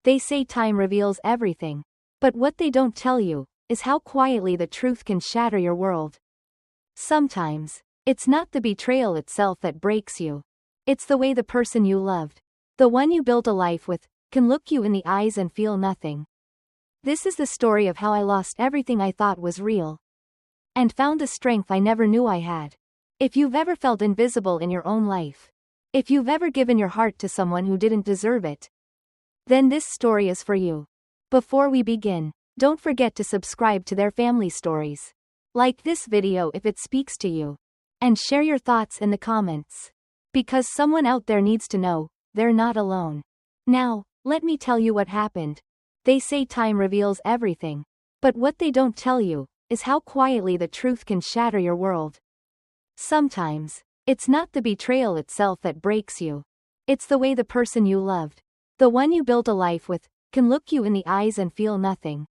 They say time reveals everything. But what they don't tell you is how quietly the truth can shatter your world. Sometimes, it's not the betrayal itself that breaks you. It's the way the person you loved, the one you built a life with, can look you in the eyes and feel nothing. This is the story of how I lost everything I thought was real, and found the strength I never knew I had. If you've ever felt invisible in your own life, if you've ever given your heart to someone who didn't deserve it, then this story is for you. Before we begin, don't forget to subscribe to their family stories. Like this video if it speaks to you, and share your thoughts in the comments. Because someone out there needs to know, they're not alone. Now, let me tell you what happened. They say time reveals everything. But what they don't tell you is how quietly the truth can shatter your world. Sometimes, it's not the betrayal itself that breaks you. It's the way the person you loved, the one you built a life with, can look you in the eyes and feel nothing.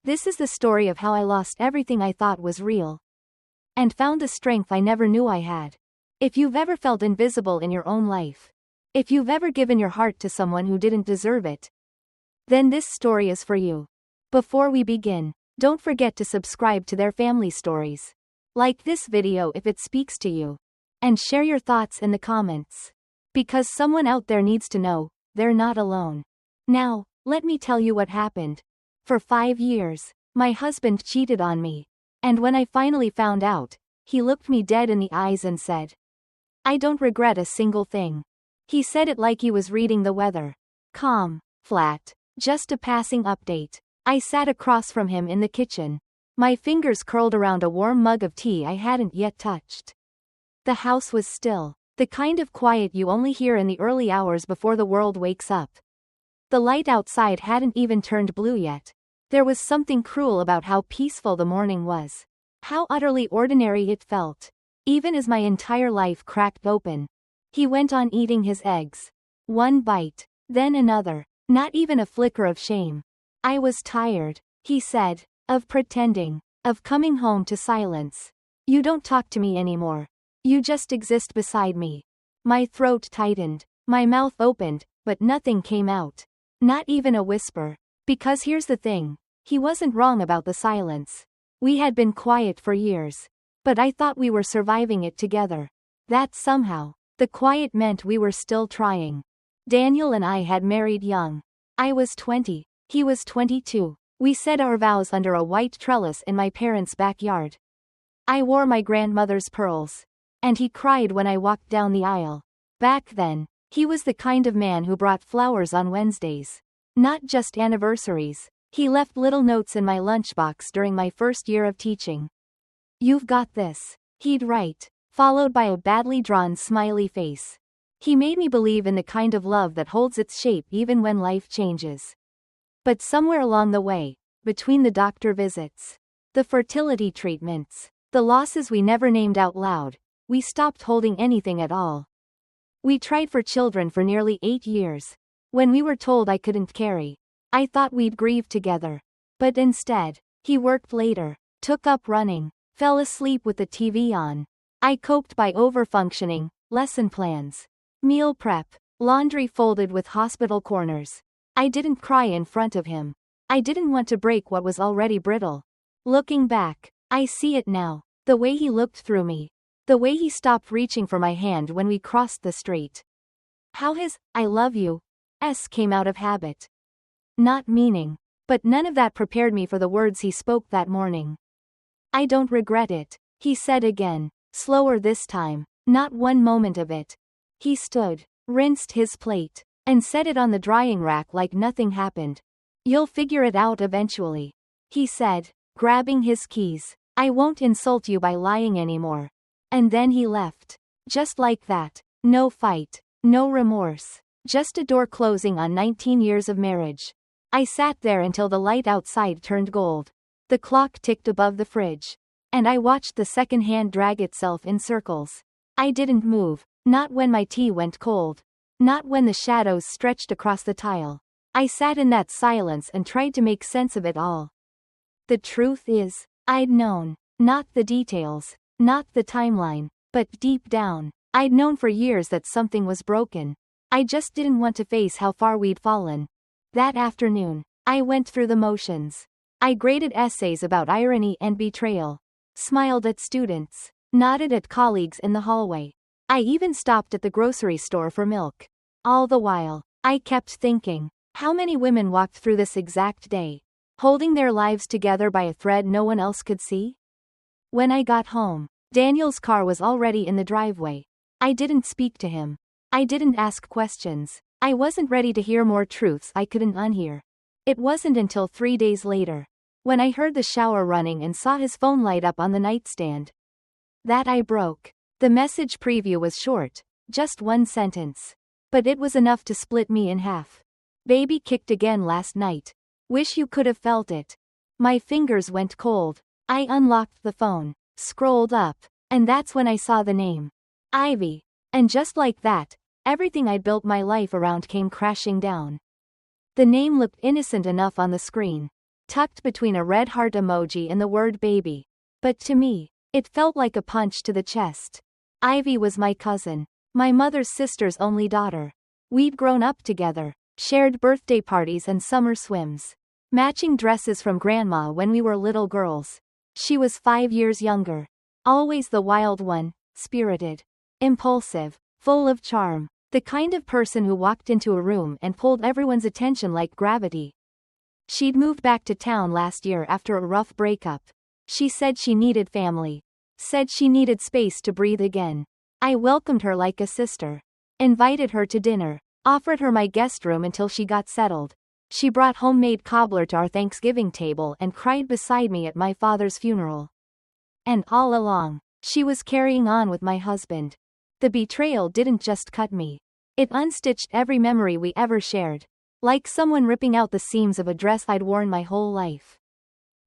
This is the story of how I lost everything I thought was real, and found the strength I never knew I had. If you've ever felt invisible in your own life, if you've ever given your heart to someone who didn't deserve it, then this story is for you. Before we begin, don't forget to subscribe to their family stories. Like this video if it speaks to you, and share your thoughts in the comments. Because someone out there needs to know, they're not alone. Now, let me tell you what happened. For 5 years, my husband cheated on me. And when I finally found out, he looked me dead in the eyes and said, "I don't regret a single thing." He said it like he was reading the weather. Calm, flat, just a passing update. I sat across from him in the kitchen, my fingers curled around a warm mug of tea I hadn't yet touched. The house was still, the kind of quiet you only hear in the early hours before the world wakes up. The light outside hadn't even turned blue yet. There was something cruel about how peaceful the morning was. How utterly ordinary it felt. Even as my entire life cracked open. He went on eating his eggs. One bite, then another. Not even a flicker of shame. "I was tired," he said, "of pretending, of coming home to silence. You don't talk to me anymore. You just exist beside me." My throat tightened. My mouth opened, but nothing came out. Not even a whisper. Because here's the thing. He wasn't wrong about the silence. We had been quiet for years. But I thought we were surviving it together. That somehow, the quiet meant we were still trying. Daniel and I had married young. I was 20. He was 22. We said our vows under a white trellis in my parents' backyard. I wore my grandmother's pearls. And he cried when I walked down the aisle. Back then, he was the kind of man who brought flowers on Wednesdays. Not just anniversaries. He left little notes in my lunchbox during my first year of teaching. "You've got this," he'd write, followed by a badly drawn smiley face. He made me believe in the kind of love that holds its shape even when life changes. But somewhere along the way, between the doctor visits, the fertility treatments, the losses we never named out loud, we stopped holding anything at all. We tried for children for nearly 8 years. When we were told I couldn't carry, I thought we'd grieve together. But instead, he worked later, took up running, fell asleep with the TV on. I coped by overfunctioning, lesson plans, meal prep, laundry folded with hospital corners. I didn't cry in front of him. I didn't want to break what was already brittle. Looking back, I see it now. The way he looked through me. The way he stopped reaching for my hand when we crossed the street. How his "I love you" came out of habit. Not meaning. But none of that prepared me for the words he spoke that morning. "I don't regret it," he said again, slower this time. Not one moment of it. He stood, rinsed his plate, and set it on the drying rack like nothing happened. "You'll figure it out eventually," he said, grabbing his keys. "I won't insult you by lying anymore." And then he left. Just like that. No fight. No remorse. Just a door closing on 19 years of marriage. I sat there until the light outside turned gold. The clock ticked above the fridge. And I watched the second hand drag itself in circles. I didn't move. Not when my tea went cold. Not when the shadows stretched across the tile. I sat in that silence and tried to make sense of it all. The truth is, I'd known. Not the details. Not the timeline. But deep down, I'd known for years that something was broken. I just didn't want to face how far we'd fallen. That afternoon, I went through the motions. I graded essays about irony and betrayal, smiled at students, nodded at colleagues in the hallway. I even stopped at the grocery store for milk. All the while, I kept thinking, how many women walked through this exact day, holding their lives together by a thread no one else could see? When I got home, Daniel's car was already in the driveway. I didn't speak to him. I didn't ask questions. I wasn't ready to hear more truths I couldn't unhear. It wasn't until 3 days later, when I heard the shower running and saw his phone light up on the nightstand, that I broke. The message preview was short, just one sentence. But it was enough to split me in half. Baby kicked again last night. Wish you could have felt it. My fingers went cold. I unlocked the phone, scrolled up, and that's when I saw the name. Ivy. And just like that, everything I'd built my life around came crashing down. The name looked innocent enough on the screen, tucked between a red heart emoji and the word baby. But to me, it felt like a punch to the chest. Ivy was my cousin, my mother's sister's only daughter. We'd grown up together, shared birthday parties and summer swims, matching dresses from grandma when we were little girls. She was 5 years younger. Always the wild one, spirited, impulsive, full of charm. The kind of person who walked into a room and pulled everyone's attention like gravity. She'd moved back to town last year after a rough breakup. She said she needed family. Said she needed space to breathe again. I welcomed her like a sister. Invited her to dinner. Offered her my guest room until she got settled. She brought homemade cobbler to our Thanksgiving table and cried beside me at my father's funeral. And all along, she was carrying on with my husband. The betrayal didn't just cut me. It unstitched every memory we ever shared. Like someone ripping out the seams of a dress I'd worn my whole life.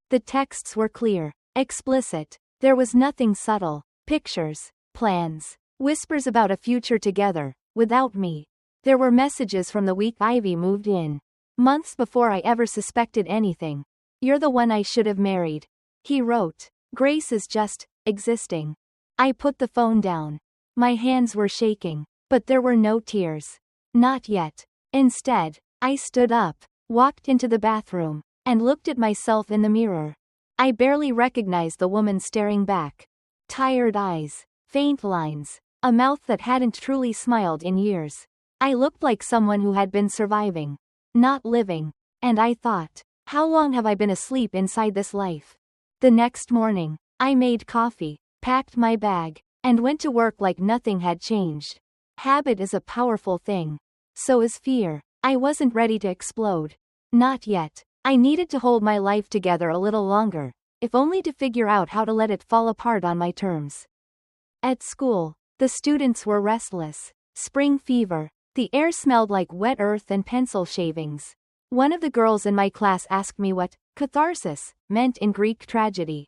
The texts were clear, explicit. There was nothing subtle. Pictures, plans, whispers about a future together, without me. There were messages from the week Ivy moved in. Months before I ever suspected anything. You're the one I should have married. He wrote. Grace is just existing. I put the phone down. My hands were shaking, but there were no tears. Not yet. Instead, I stood up, walked into the bathroom, and looked at myself in the mirror. I barely recognized the woman staring back. Tired eyes, faint lines, a mouth that hadn't truly smiled in years. I looked like someone who had been surviving, not living. And I thought, how long have I been asleep inside this life? The next morning, I made coffee, packed my bag, and went to work like nothing had changed. Habit is a powerful thing. So is fear. I wasn't ready to explode. Not yet. I needed to hold my life together a little longer, if only to figure out how to let it fall apart on my terms. At school, the students were restless. Spring fever. The air smelled like wet earth and pencil shavings. One of the girls in my class asked me what catharsis meant in Greek tragedy.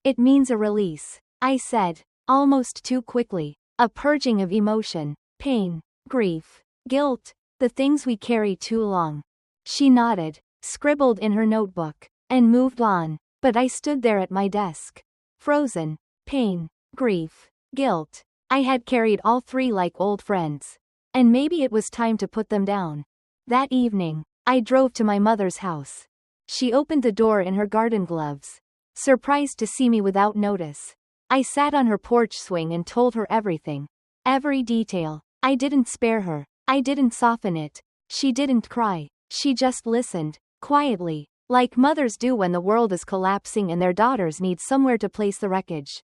It means a release, I said, almost too quickly. A purging of emotion, pain, grief, guilt, the things we carry too long. She nodded, scribbled in her notebook, and moved on, but I stood there at my desk. Frozen. Pain, grief, guilt. I had carried all three like old friends. And maybe it was time to put them down. That evening, I drove to my mother's house. She opened the door in her garden gloves, surprised to see me without notice. I sat on her porch swing and told her everything. Every detail. I didn't spare her. I didn't soften it. She didn't cry. She just listened, quietly, like mothers do when the world is collapsing and their daughters need somewhere to place the wreckage.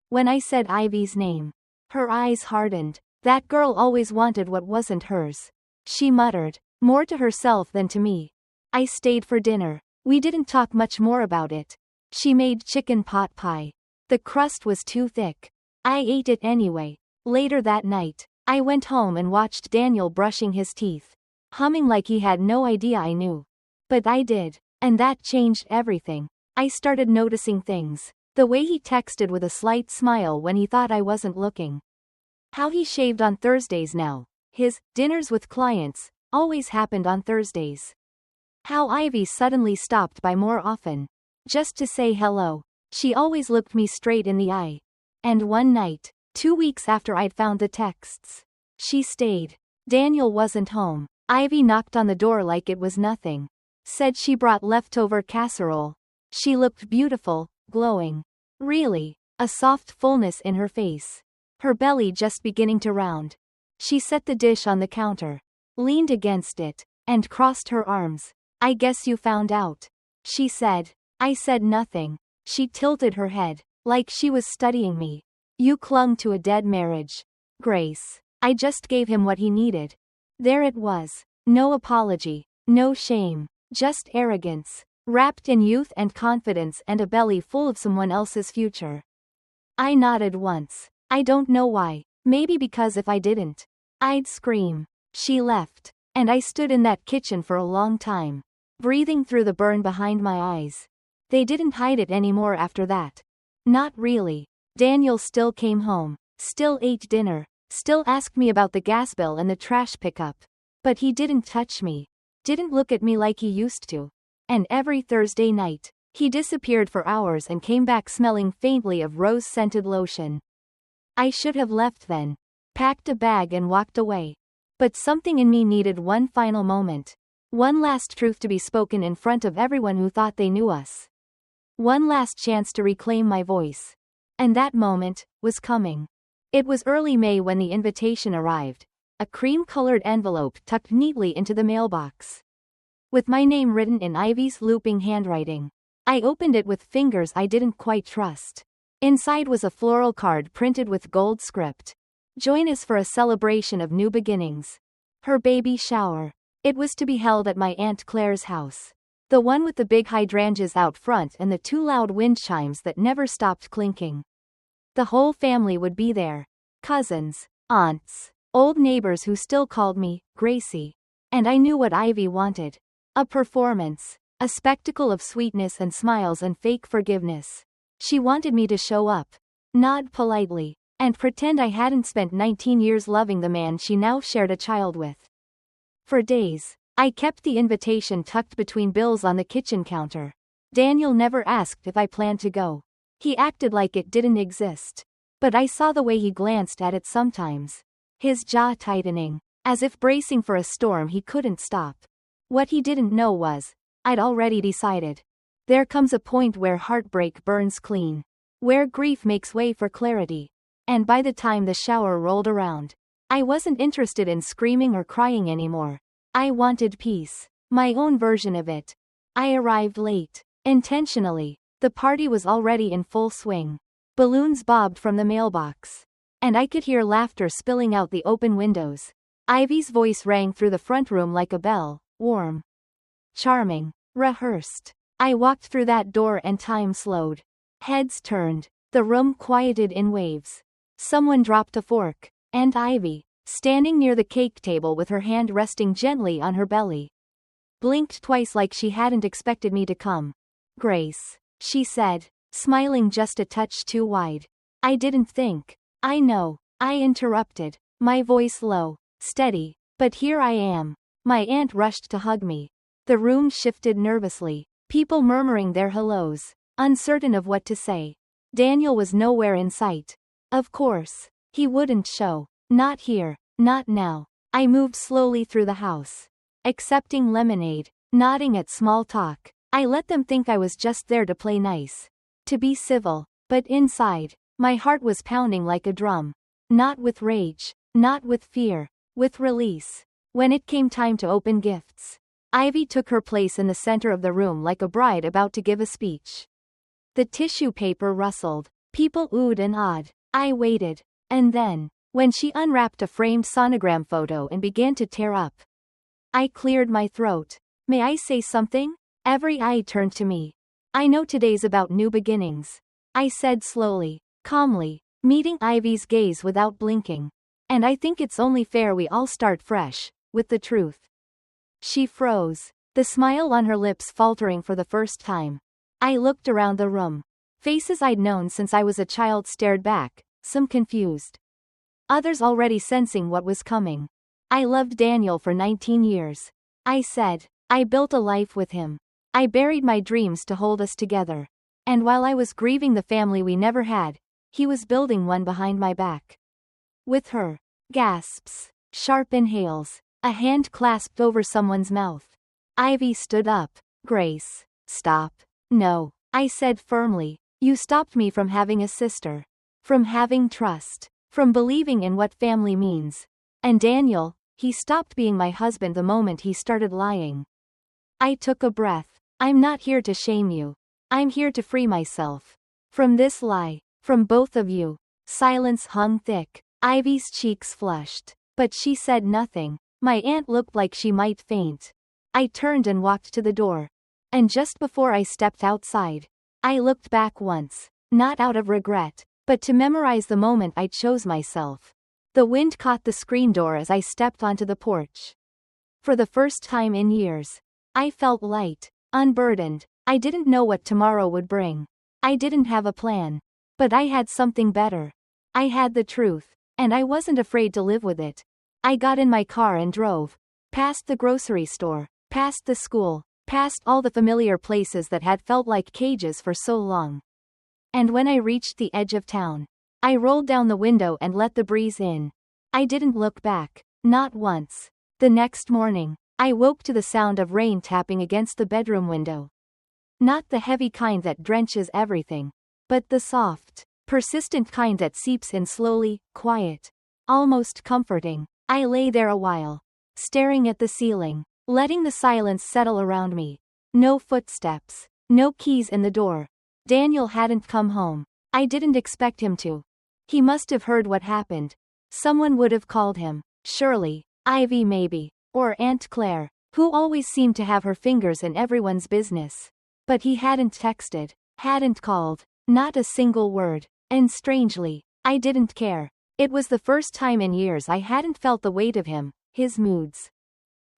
When I said Ivy's name, her eyes hardened. That girl always wanted what wasn't hers. She muttered, more to herself than to me. I stayed for dinner. We didn't talk much more about it. She made chicken pot pie. The crust was too thick. I ate it anyway. Later that night, I went home and watched Daniel brushing his teeth, humming like he had no idea I knew. But I did, and that changed everything. I started noticing things. The way he texted with a slight smile when he thought I wasn't looking. How he shaved on Thursdays now. His dinners with clients always happened on Thursdays. How Ivy suddenly stopped by more often, just to say hello. She always looked me straight in the eye. And one night, 2 weeks after I'd found the texts, she stayed. Daniel wasn't home. Ivy knocked on the door like it was nothing. Said she brought leftover casserole. She looked beautiful, glowing. Really. A soft fullness in her face. Her belly just beginning to round. She set the dish on the counter, leaned against it, and crossed her arms. I guess you found out, she said. I said nothing. She tilted her head, like she was studying me. You clung to a dead marriage, Grace. I just gave him what he needed. There it was. No apology, no shame, just arrogance, wrapped in youth and confidence and a belly full of someone else's future. I nodded once. I don't know why. Maybe because if I didn't, I'd scream. She left, and I stood in that kitchen for a long time, breathing through the burn behind my eyes. They didn't hide it anymore after that. Not really. Daniel still came home, still ate dinner, still asked me about the gas bill and the trash pickup. But he didn't touch me, didn't look at me like he used to. And every Thursday night, he disappeared for hours and came back smelling faintly of rose-scented lotion. I should have left then, packed a bag and walked away. But something in me needed one final moment. One last truth to be spoken in front of everyone who thought they knew us. One last chance to reclaim my voice. And that moment was coming. It was early May when the invitation arrived, a cream-colored envelope tucked neatly into the mailbox, with my name written in Ivy's looping handwriting. I opened it with fingers I didn't quite trust. Inside was a floral card printed with gold script. Join us for a celebration of new beginnings. Her baby shower. It was to be held at my Aunt Claire's house. The one with the big hydrangeas out front and the two loud wind chimes that never stopped clinking. The whole family would be there. Cousins, aunts, old neighbors who still called me Gracie. And I knew what Ivy wanted. A performance. A spectacle of sweetness and smiles and fake forgiveness. She wanted me to show up, nod politely, and pretend I hadn't spent 19 years loving the man she now shared a child with. For days, I kept the invitation tucked between bills on the kitchen counter. Daniel never asked if I planned to go. He acted like it didn't exist. But I saw the way he glanced at it sometimes. His jaw tightening, as if bracing for a storm he couldn't stop. What he didn't know was, I'd already decided. There comes a point where heartbreak burns clean. Where grief makes way for clarity. And by the time the shower rolled around, I wasn't interested in screaming or crying anymore. I wanted peace. My own version of it. I arrived late. Intentionally. The party was already in full swing. Balloons bobbed from the mailbox. And I could hear laughter spilling out the open windows. Ivy's voice rang through the front room like a bell, warm, charming, rehearsed. I walked through that door and time slowed. Heads turned. The room quieted in waves. Someone dropped a fork. And Ivy, standing near the cake table with her hand resting gently on her belly, blinked twice like she hadn't expected me to come. Grace, she said, smiling just a touch too wide. I didn't think. I know. I interrupted, my voice low, steady. But here I am. My aunt rushed to hug me. The room shifted nervously. People murmuring their hellos, uncertain of what to say. Daniel was nowhere in sight. Of course, he wouldn't show. Not here, not now. I moved slowly through the house, accepting lemonade, nodding at small talk. I let them think I was just there to play nice, to be civil. But inside, my heart was pounding like a drum. Not with rage, not with fear, with release. When it came time to open gifts, Ivy took her place in the center of the room like a bride about to give a speech. The tissue paper rustled. People oohed and awed. I waited. And then, when she unwrapped a framed sonogram photo and began to tear up, I cleared my throat. May I say something? Every eye turned to me. I know today's about new beginnings, I said slowly, calmly, meeting Ivy's gaze without blinking. And I think it's only fair we all start fresh, with the truth. She froze, the smile on her lips faltering for the first time. I looked around the room. Faces I'd known since I was a child stared back, some confused, others already sensing what was coming. I loved Daniel for 19 years. I said. I built a life with him. I buried my dreams to hold us together. And while I was grieving the family we never had, he was building one behind my back. With her. Gasps. Sharp inhales. A hand clasped over someone's mouth. Ivy stood up. Grace, stop. No, I said firmly. You stopped me from having a sister. From having trust. From believing in what family means. And Daniel, he stopped being my husband the moment he started lying. I took a breath. I'm not here to shame you. I'm here to free myself. From this lie. From both of you. Silence hung thick. Ivy's cheeks flushed. But she said nothing. My aunt looked like she might faint. I turned and walked to the door. And just before I stepped outside, I looked back once, not out of regret, but to memorize the moment I chose myself. The wind caught the screen door as I stepped onto the porch. For the first time in years, I felt light, unburdened. I didn't know what tomorrow would bring. I didn't have a plan. But I had something better. I had the truth, and I wasn't afraid to live with it. I got in my car and drove. Past the grocery store, past the school, past all the familiar places that had felt like cages for so long. And when I reached the edge of town, I rolled down the window and let the breeze in. I didn't look back, not once. The next morning, I woke to the sound of rain tapping against the bedroom window. Not the heavy kind that drenches everything, but the soft, persistent kind that seeps in slowly, quiet, almost comforting. I lay there a while, staring at the ceiling, letting the silence settle around me. No footsteps, no keys in the door. Daniel hadn't come home. I didn't expect him to. He must have heard what happened. Someone would have called him. Surely, Ivy maybe, or Aunt Claire, who always seemed to have her fingers in everyone's business. But he hadn't texted, hadn't called, not a single word. And strangely, I didn't care. It was the first time in years I hadn't felt the weight of him, his moods,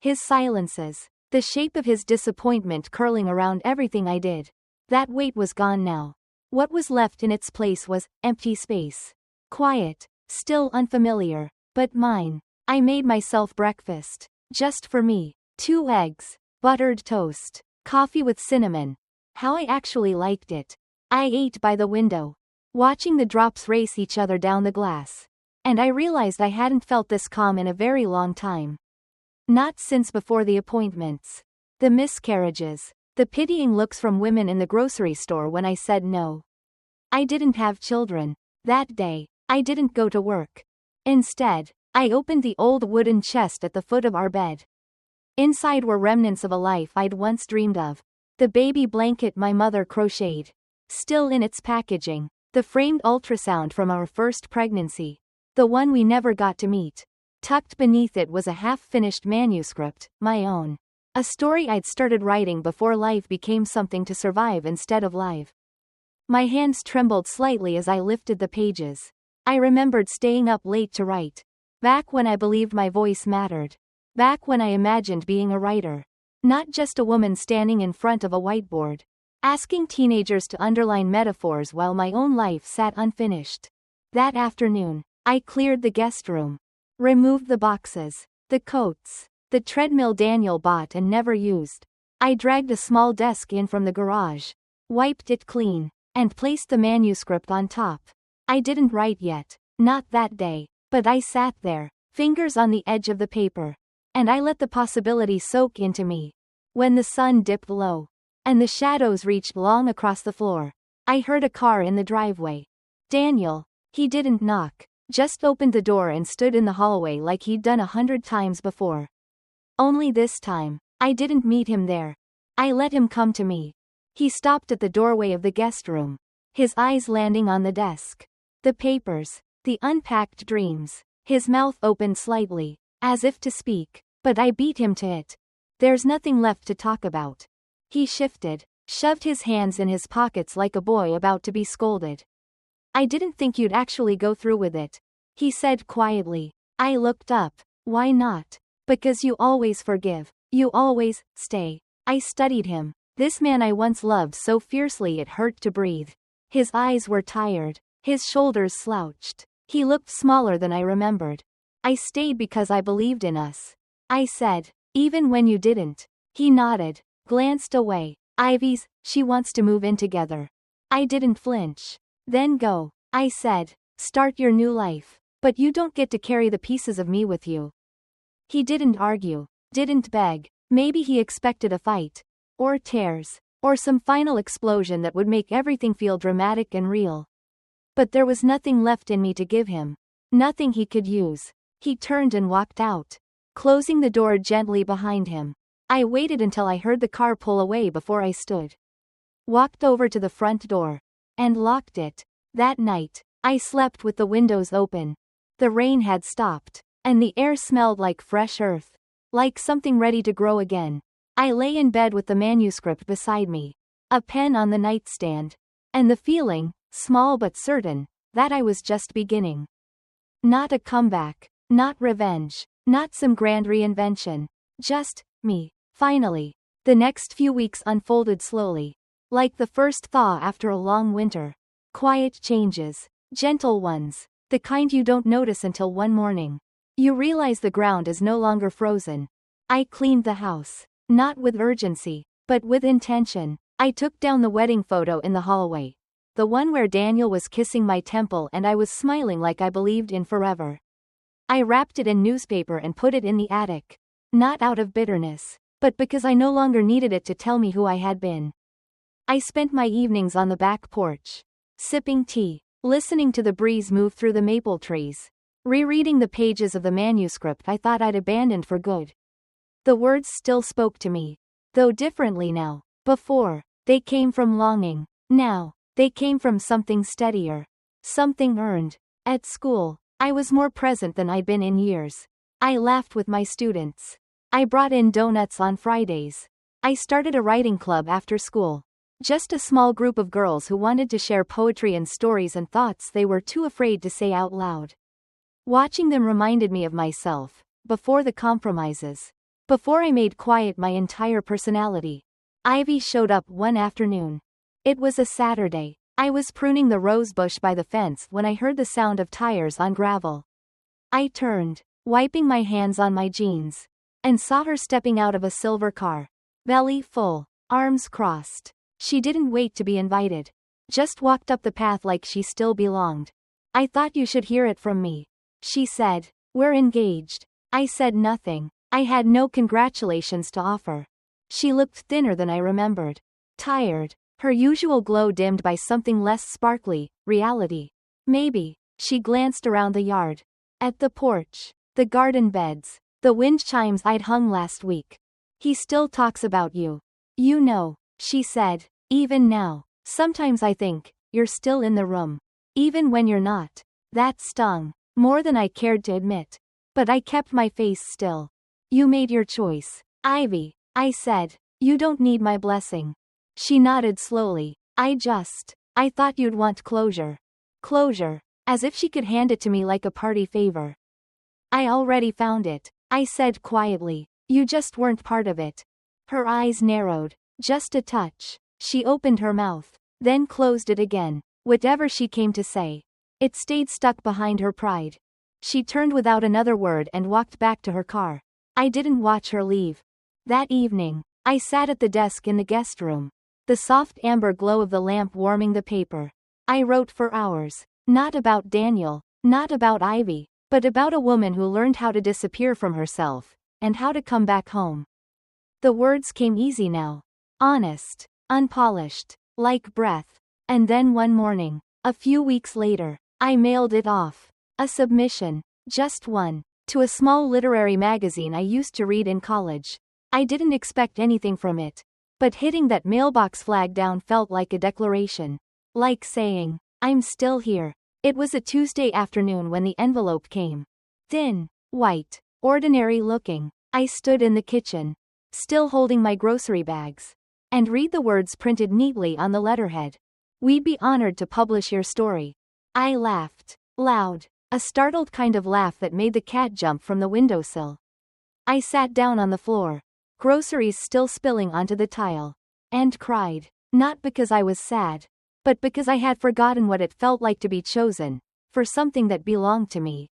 his silences, the shape of his disappointment curling around everything I did. That weight was gone now. What was left in its place was empty space. Quiet, still unfamiliar, but mine. I made myself breakfast, just for me. 2 eggs, buttered toast, coffee with cinnamon. How I actually liked it. I ate by the window, watching the drops race each other down the glass. And I realized I hadn't felt this calm in a very long time. Not since before the appointments. The miscarriages. The pitying looks from women in the grocery store when I said no. I didn't have children. That day, I didn't go to work. Instead, I opened the old wooden chest at the foot of our bed. Inside were remnants of a life I'd once dreamed of. The baby blanket my mother crocheted, still in its packaging. The framed ultrasound from our first pregnancy. The one we never got to meet. Tucked beneath it was a half-finished manuscript, my own. A story I'd started writing before life became something to survive instead of live. My hands trembled slightly as I lifted the pages. I remembered staying up late to write. Back when I believed my voice mattered. Back when I imagined being a writer. Not just a woman standing in front of a whiteboard, asking teenagers to underline metaphors while my own life sat unfinished. That afternoon, I cleared the guest room. Removed the boxes, the coats, the treadmill Daniel bought and never used. I dragged a small desk in from the garage, wiped it clean, and placed the manuscript on top. I didn't write yet, not that day, but I sat there, fingers on the edge of the paper. And I let the possibility soak into me. When the sun dipped low, and the shadows reached long across the floor, I heard a car in the driveway. Daniel, he didn't knock, just opened the door and stood in the hallway like he'd done 100 times before. Only this time, I didn't meet him there. I let him come to me. He stopped at the doorway of the guest room, his eyes landing on the desk. The papers, the unpacked dreams, his mouth opened slightly, as if to speak, but I beat him to it. There's nothing left to talk about. He shifted, shoved his hands in his pockets like a boy about to be scolded. I didn't think you'd actually go through with it, he said quietly. I looked up. Why not? Because you always forgive. You always stay. I studied him. This man I once loved so fiercely it hurt to breathe. His eyes were tired. His shoulders slouched. He looked smaller than I remembered. I stayed because I believed in us. I said, even when you didn't. He nodded, glanced away. She wants to move in together. I didn't flinch. Then go, I said. Start your new life. But you don't get to carry the pieces of me with you. He didn't argue, didn't beg. Maybe he expected a fight. Or tears. Or some final explosion that would make everything feel dramatic and real. But there was nothing left in me to give him. Nothing he could use. He turned and walked out, closing the door gently behind him. I waited until I heard the car pull away before I walked over to the front door, and locked it. That night, I slept with the windows open. The rain had stopped, and the air smelled like fresh earth, like something ready to grow again. I lay in bed with the manuscript beside me, a pen on the nightstand, and the feeling, small but certain, that I was just beginning. Not a comeback, not revenge, not some grand reinvention. Just me. Finally. The next few weeks unfolded slowly, like the first thaw after a long winter. Quiet changes, gentle ones, the kind you don't notice until one morning you realize the ground is no longer frozen. I cleaned the house, not with urgency, but with intention. I took down the wedding photo in the hallway, the one where Daniel was kissing my temple and I was smiling like I believed in forever. I wrapped it in newspaper and put it in the attic, not out of bitterness, but because I no longer needed it to tell me who I had been. I spent my evenings on the back porch, sipping tea, listening to the breeze move through the maple trees, rereading the pages of the manuscript I thought I'd abandoned for good. The words still spoke to me, though differently now. Before, they came from longing. Now, they came from something steadier, something earned. At school, I was more present than I'd been in years. I laughed with my students. I brought in donuts on Fridays. I started a writing club after school. Just a small group of girls who wanted to share poetry and stories and thoughts they were too afraid to say out loud. Watching them reminded me of myself, before the compromises. Before I made quiet my entire personality. Ivy showed up one afternoon. It was a Saturday. I was pruning the rose bush by the fence when I heard the sound of tires on gravel. I turned, wiping my hands on my jeans, and saw her stepping out of a silver car. Belly full, arms crossed. She didn't wait to be invited. Just walked up the path like she still belonged. I thought you should hear it from me. She said, we're engaged. I said nothing. I had no congratulations to offer. She looked thinner than I remembered. Tired. Her usual glow dimmed by something less sparkly, reality. Maybe. She glanced around the yard. At the porch. The garden beds. The wind chimes I'd hung last week. He still talks about you. You know, she said. Even now. Sometimes I think, you're still in the room. Even when you're not. That stung. More than I cared to admit. But I kept my face still. You made your choice, Ivy, I said. You don't need my blessing. She nodded slowly. I thought you'd want closure. Closure. As if she could hand it to me like a party favor. I already found it, I said quietly. You just weren't part of it. Her eyes narrowed. Just a touch. She opened her mouth, then closed it again. Whatever she came to say, it stayed stuck behind her pride. She turned without another word and walked back to her car. I didn't watch her leave. That evening, I sat at the desk in the guest room, the soft amber glow of the lamp warming the paper. I wrote for hours, not about Daniel, not about Ivy, but about a woman who learned how to disappear from herself, and how to come back home. The words came easy now. Honest, unpolished, like breath. And then one morning, a few weeks later, I mailed it off. A submission, just one, to a small literary magazine I used to read in college. I didn't expect anything from it. But hitting that mailbox flag down felt like a declaration. Like saying, I'm still here. It was a Tuesday afternoon when the envelope came. Thin, white, ordinary looking. I stood in the kitchen, still holding my grocery bags, and read the words printed neatly on the letterhead. We'd be honored to publish your story. I laughed, loud, a startled kind of laugh that made the cat jump from the windowsill. I sat down on the floor, groceries still spilling onto the tile, and cried, not because I was sad, but because I had forgotten what it felt like to be chosen, for something that belonged to me.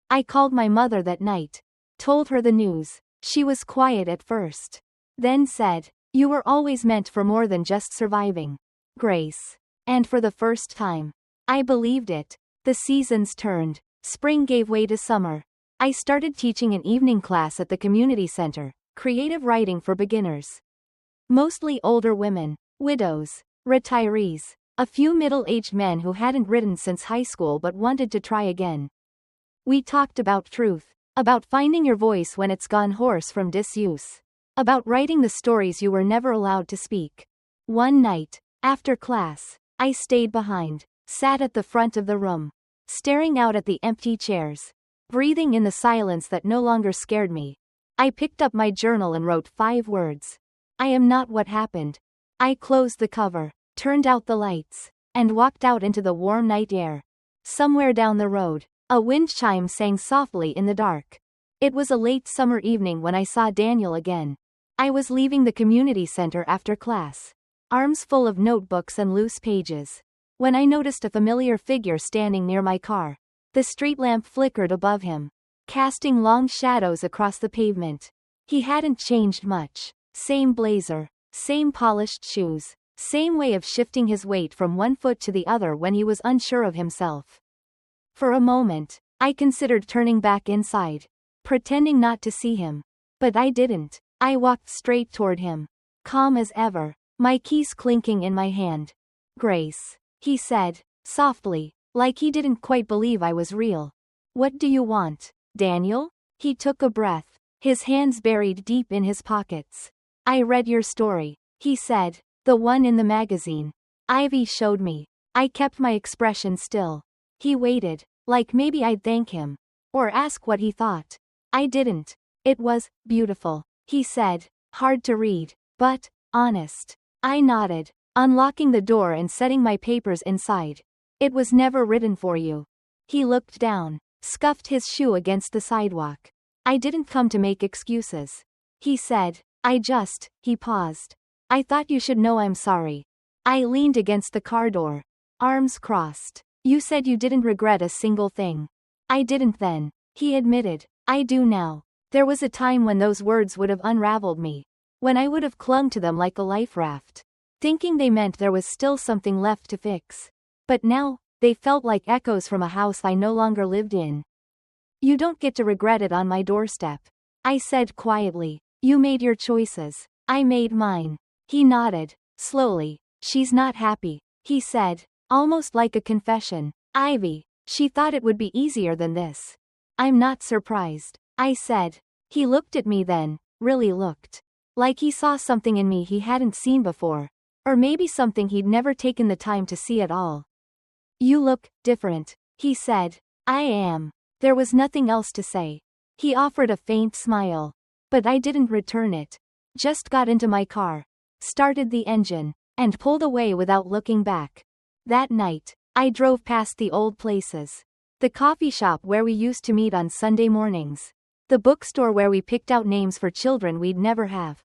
I called my mother that night, told her the news. She was quiet at first, then said, you were always meant for more than just surviving, Grace. And for the first time, I believed it. The seasons turned. Spring gave way to summer. I started teaching an evening class at the community center, creative writing for beginners. Mostly older women, widows, retirees, a few middle-aged men who hadn't written since high school but wanted to try again. We talked about truth, about finding your voice when it's gone hoarse from disuse, about writing the stories you were never allowed to speak. One night, after class, I stayed behind, sat at the front of the room, staring out at the empty chairs, breathing in the silence that no longer scared me. I picked up my journal and wrote 5 words. I am not what happened. I closed the cover, turned out the lights, and walked out into the warm night air. Somewhere down the road, a wind chime sang softly in the dark. It was a late summer evening when I saw Daniel again. I was leaving the community center after class, arms full of notebooks and loose pages, when I noticed a familiar figure standing near my car. The street lamp flickered above him, casting long shadows across the pavement. He hadn't changed much. Same blazer, same polished shoes, same way of shifting his weight from one foot to the other when he was unsure of himself. For a moment, I considered turning back inside, pretending not to see him. But I didn't. I walked straight toward him, calm as ever, my keys clinking in my hand. "Grace," he said, softly, like he didn't quite believe I was real. "What do you want, Daniel?" He took a breath, his hands buried deep in his pockets. "I read your story," he said, "the one in the magazine. Ivy showed me." I kept my expression still. He waited, like maybe I'd thank him, or ask what he thought. I didn't. "It was beautiful," he said, "hard to read, but honest." I nodded, unlocking the door and setting my papers inside. "It was never written for you." He looked down, scuffed his shoe against the sidewalk. "I didn't come to make excuses," he said. He paused. "I thought you should know I'm sorry." I leaned against the car door, arms crossed. "You said you didn't regret a single thing." "I didn't then," he admitted. "I do now." There was a time when those words would have unraveled me, when I would have clung to them like a life raft, thinking they meant there was still something left to fix. But now, they felt like echoes from a house I no longer lived in. "You don't get to regret it on my doorstep," I said quietly. "You made your choices. I made mine." He nodded, slowly. "She's not happy," he said, almost like a confession. "Ivy, she thought it would be easier than this." "I'm not surprised," I said. He looked at me then, really looked. Like he saw something in me he hadn't seen before. Or maybe something he'd never taken the time to see at all. "You look different," he said. "I am." There was nothing else to say. He offered a faint smile. But I didn't return it. Just got into my car, started the engine, and pulled away without looking back. That night, I drove past the old places. The coffee shop where we used to meet on Sunday mornings. The bookstore where we picked out names for children we'd never have.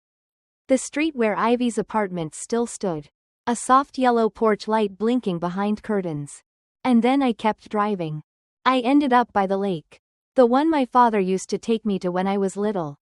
The street where Ivy's apartment still stood. A soft yellow porch light blinking behind curtains. And then I kept driving. I ended up by the lake. The one my father used to take me to when I was little.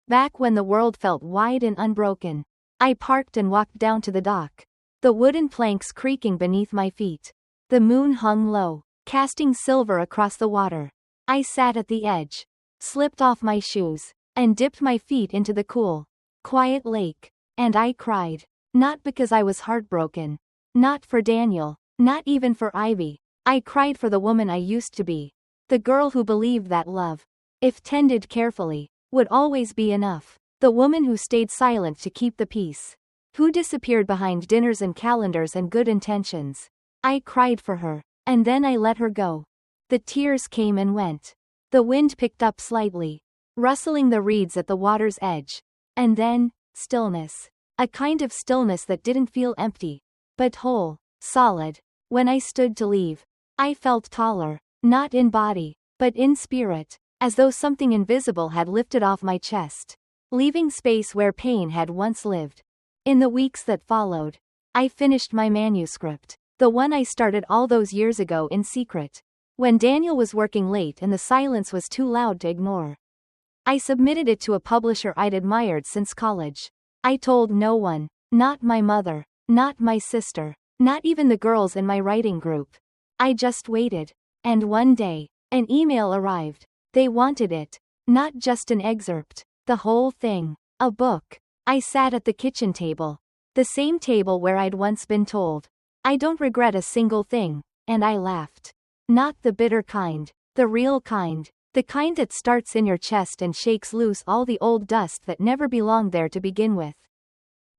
Back when the world felt wide and unbroken. I parked and walked down to the dock. The wooden planks creaking beneath my feet. The moon hung low, casting silver across the water. I sat at the edge, slipped off my shoes, and dipped my feet into the cool, quiet lake. And I cried. Not because I was heartbroken. Not for Daniel. Not even for Ivy. I cried for the woman I used to be. The girl who believed that love, if tended carefully, would always be enough. The woman who stayed silent to keep the peace. Who disappeared behind dinners and calendars and good intentions. I cried for her, and then I let her go. The tears came and went. The wind picked up slightly, rustling the reeds at the water's edge. And then, stillness. A kind of stillness that didn't feel empty, but whole, solid. When I stood to leave, I felt taller, not in body, but in spirit, as though something invisible had lifted off my chest, leaving space where pain had once lived. In the weeks that followed, I finished my manuscript, the one I started all those years ago in secret, when Daniel was working late and the silence was too loud to ignore. I submitted it to a publisher I'd admired since college. I told no one, not my mother, not my sister, not even the girls in my writing group. I just waited. And one day, an email arrived. They wanted it. Not just an excerpt. The whole thing. A book. I sat at the kitchen table. The same table where I'd once been told, "I don't regret a single thing," and I laughed. Not the bitter kind. The real kind. The kind that starts in your chest and shakes loose all the old dust that never belonged there to begin with.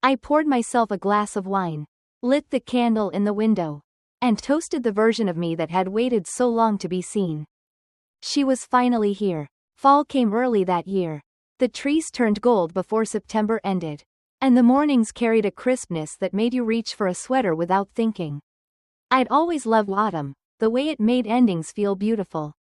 I poured myself a glass of wine, lit the candle in the window, and toasted the version of me that had waited so long to be seen. She was finally here. Fall came early that year. The trees turned gold before September ended, and the mornings carried a crispness that made you reach for a sweater without thinking. I'd always loved autumn, the way it made endings feel beautiful.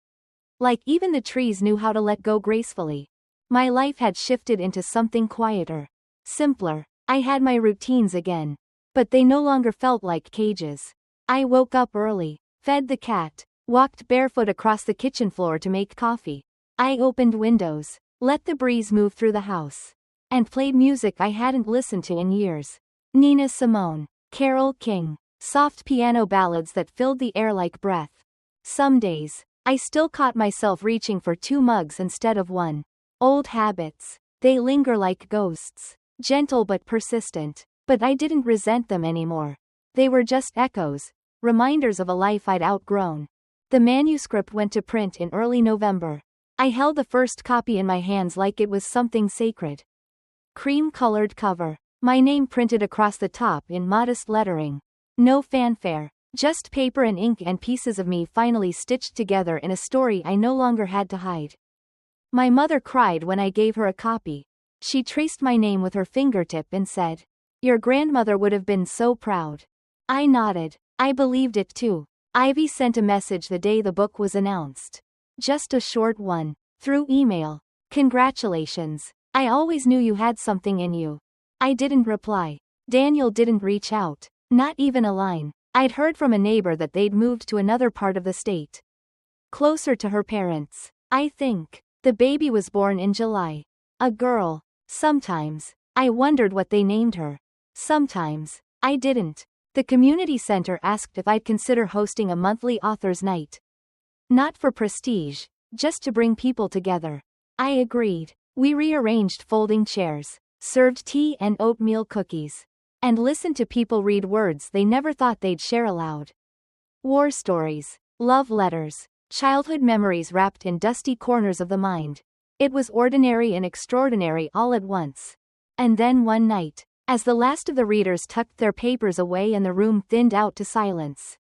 Like even the trees knew how to let go gracefully. My life had shifted into something quieter, simpler. I had my routines again, but they no longer felt like cages. I woke up early, fed the cat, walked barefoot across the kitchen floor to make coffee. I opened windows, let the breeze move through the house, and played music I hadn't listened to in years. Nina Simone, Carole King, soft piano ballads that filled the air like breath. Some days, I still caught myself reaching for 2 mugs instead of 1. Old habits. They linger like ghosts, gentle but persistent. But I didn't resent them anymore. They were just echoes, reminders of a life I'd outgrown. The manuscript went to print in early November. I held the first copy in my hands like it was something sacred. Cream-colored cover. My name printed across the top in modest lettering. No fanfare. Just paper and ink and pieces of me finally stitched together in a story I no longer had to hide. My mother cried when I gave her a copy. She traced my name with her fingertip and said, "Your grandmother would have been so proud." I nodded. I believed it too. Ivy sent a message the day the book was announced. Just a short one. Through email. "Congratulations. I always knew you had something in you." I didn't reply. Daniel didn't reach out. Not even a line. I'd heard from a neighbor that they'd moved to another part of the state. Closer to her parents, I think. The baby was born in July. A girl. Sometimes, I wondered what they named her. Sometimes, I didn't. The community center asked if I'd consider hosting a monthly author's night. Not for prestige, just to bring people together. I agreed. We rearranged folding chairs, served tea and oatmeal cookies, and listened to people read words they never thought they'd share aloud. War stories, love letters, childhood memories wrapped in dusty corners of the mind. It was ordinary and extraordinary all at once. And then one night, as the last of the readers tucked their papers away and the room thinned out to silence,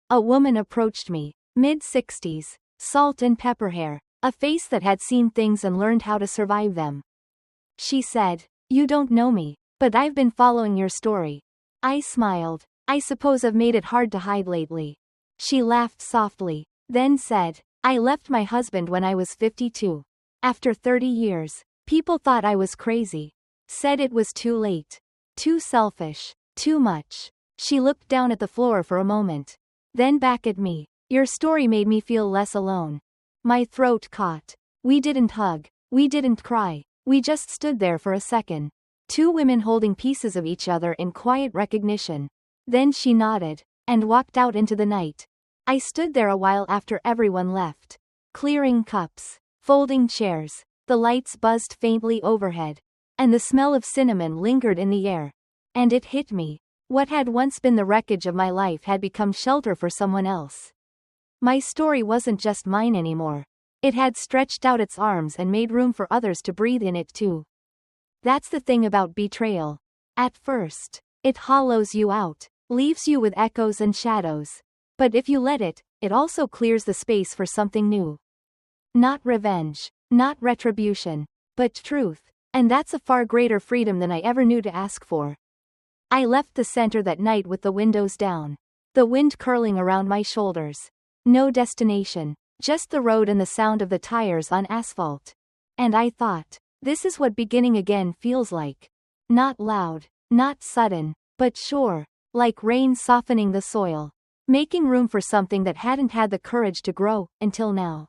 a woman approached me, mid-60s, salt and pepper hair, a face that had seen things and learned how to survive them. She said, "You don't know me, but I've been following your story." I smiled. "I suppose I've made it hard to hide lately." She laughed softly, then said, "I left my husband when I was 52. After 30 years, people thought I was crazy. Said it was too late. Too selfish. Too much." She looked down at the floor for a moment. Then back at me. "Your story made me feel less alone." My throat caught. We didn't hug. We didn't cry. We just stood there for a second. 2 women holding pieces of each other in quiet recognition. Then she nodded, and walked out into the night. I stood there a while after everyone left. Clearing cups. Folding chairs. The lights buzzed faintly overhead. And the smell of cinnamon lingered in the air. And it hit me. What had once been the wreckage of my life had become shelter for someone else. My story wasn't just mine anymore. It had stretched out its arms and made room for others to breathe in it too. That's the thing about betrayal. At first, it hollows you out, leaves you with echoes and shadows. But if you let it, it also clears the space for something new. Not revenge, not retribution, but truth. And that's a far greater freedom than I ever knew to ask for. I left the center that night with the windows down, the wind curling around my shoulders. No destination, just the road and the sound of the tires on asphalt. And I thought, this is what beginning again feels like. Not loud, not sudden, but sure, like rain softening the soil, making room for something that hadn't had the courage to grow until now.